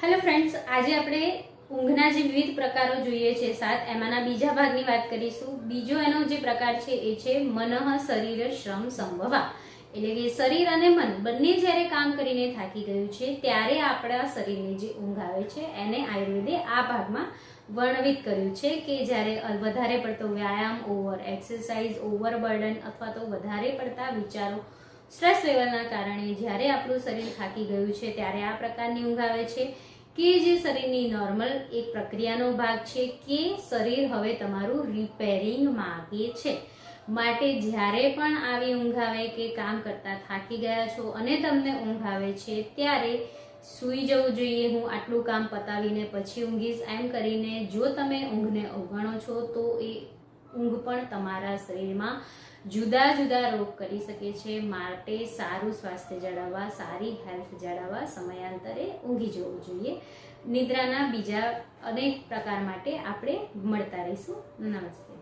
Hello friends, આજે આપણે ઊંઘના જે વિવિધ પ્રકારો જોઈએ છે સાત, એમાંના બીજા ભાગની વાત કરીશું. બીજો એનો જે પ્રકાર છે એ છે મનઃ શરીર શ્રમ સંભવા. એટલે કે શરીર અને મન બંને જ્યારે કામ કરીને થાકી ગયું છે ત્યારે આપણા શરીરની જે ઊંઘ આવે છે એને આયુર્વેદે આ ભાગમાં વર્ણવિત કર્યું છે કે જ્યારે વધારે પડતો વ્યાયામ, ઓવર એક્સરસાઇઝ, ઓવર બર્ડન અથવા તો વધારે પડતા વિચારો, સ્ટ્રેસ લેવલના કારણે જ્યારે આપણું શરીર થાકી ગયું છે ત્યારે આ પ્રકારની ઊંઘ આવે છે કે જે શરીરની નોર્મલ એક પ્રક્રિયાનો ભાગ છે કે શરીર હવે તમારું રિપેરિંગ માંગે છે. માટે જ્યારે પણ આવી ઊંઘ આવે કે કામ કરતા થાકી ગયા છો અને તમને ઊંઘ આવે છે ત્યારે સૂઈ જવું જોઈએ. હું આટલું કામ પતાવીને પછી ઊંઘીશ એમ કરીને જો તમે ઊંઘને અવગણો છો તો એ ઊંઘ પણ તમારા શરીરમાં જુદા જુદા રોગ કરી શકે છે. માટે સારું સ્વાસ્થ્ય જાળવવા, સારી હેલ્થ જાળવવા સમયાંતરે ઊંઘી જવું જોઈએ. નિદ્રાના બીજા અનેક પ્રકાર માટે આપણે મળતા રહીશું. નમસ્તે.